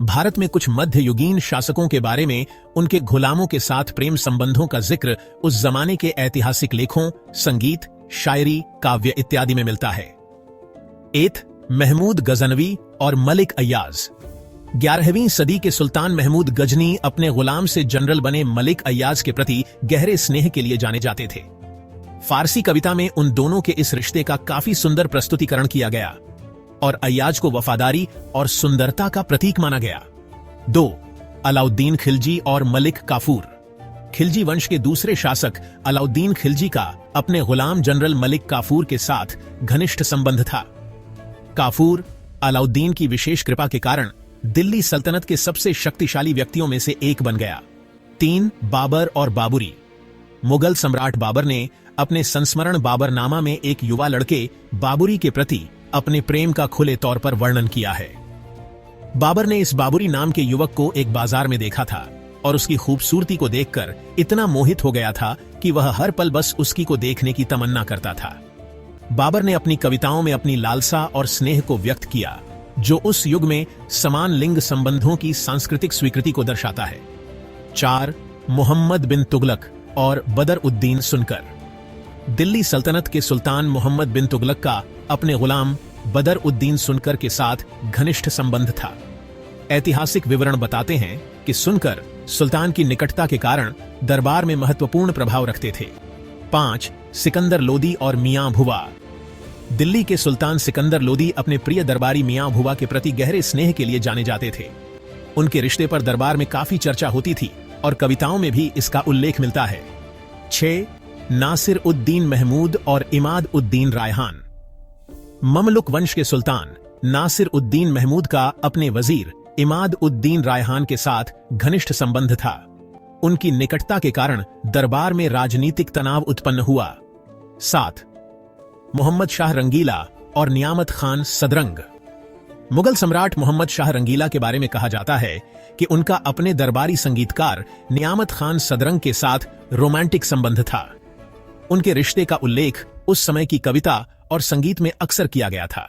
भारत में कुछ मध्ययुगीन शासकों के बारे में उनके गुलामों के साथ प्रेम संबंधों का जिक्र उस जमाने के ऐतिहासिक लेखों, संगीत, शायरी, काव्य इत्यादि में मिलता है। एथ महमूद गजनवी और मलिक अय्याज। 11वीं सदी के सुल्तान महमूद गजनी अपने गुलाम से जनरल बने मलिक अय्याज के प्रति गहरे स्नेह के लिए जाने जाते थे। फारसी कविता में उन दोनों के इस रिश्ते का काफी सुंदर प्रस्तुतिकरण किया गया और अय्याज को वफादारी और सुंदरता का प्रतीक माना गया। 2. अलाउद्दीन खिलजी और मलिक काफूर। खिलजी वंश के दूसरे शासक अलाउद्दीन खिलजी का अपने गुलाम जनरल मलिक काफूर के साथ घनिष्ठ संबंध था। काफूर अलाउद्दीन की विशेष कृपा के कारण दिल्ली सल्तनत के सबसे शक्तिशाली व्यक्तियों में से एक बन गया। 3. बाबर और बाबुरी। मुगल सम्राट बाबर ने अपने संस्मरण बाबरनामा में एक युवा लड़के बाबुरी के प्रति अपने प्रेम का खुले तौर पर वर्णन किया है। बाबर ने इस बाबुरी नाम के युवक को एक बाजार में देखा था और उसकी खूबसूरती को देखकर इतना मोहित हो गया था कि वह हर पल बस उसकी को देखने की तमन्ना करता था। बाबर ने अपनी कविताओं में अपनी लालसा और स्नेह को व्यक्त किया, जो उस युग में समान लिंग संबंधों की सांस्कृतिक स्वीकृति को दर्शाता है। 4. मोहम्मद बिन तुगलक और बदर उद्दीन सुनकर। दिल्ली सल्तनत के सुल्तान मोहम्मद बिन तुगलक का अपने गुलाम बदर उद्दीन सुनकर के साथ घनिष्ठ संबंध था। ऐतिहासिक विवरण बताते हैं कि सुनकर सुल्तान की निकटता के कारण दरबार में महत्वपूर्ण प्रभाव रखते थे। 5. सिकंदर लोदी और मियां भुवा। दिल्ली के सुल्तान सिकंदर लोदी अपने प्रिय दरबारी मियां भुवा के प्रति गहरे स्नेह के लिए जाने जाते थे। उनके रिश्ते पर दरबार में काफी चर्चा होती थी और कविताओं में भी इसका उल्लेख मिलता है। 6. नासिर उद्दीन महमूद और इमाद उद्दीन रायहान। ममलुक वंश के सुल्तान नासिर उद्दीन महमूद का अपने वजीर इमाद उद्दीन रायहान के साथ घनिष्ठ संबंध था। उनकी निकटता के कारण दरबार में राजनीतिक तनाव उत्पन्न हुआ। 7. मोहम्मद शाह रंगीला और नियामत खान सदरंग। मुगल सम्राट मोहम्मद शाह रंगीला के बारे में कहा जाता है कि उनका अपने दरबारी संगीतकार नियामत खान सदरंग के साथ रोमांटिक संबंध था। उनके रिश्ते का उल्लेख उस समय की कविता और संगीत में अक्सर किया गया था।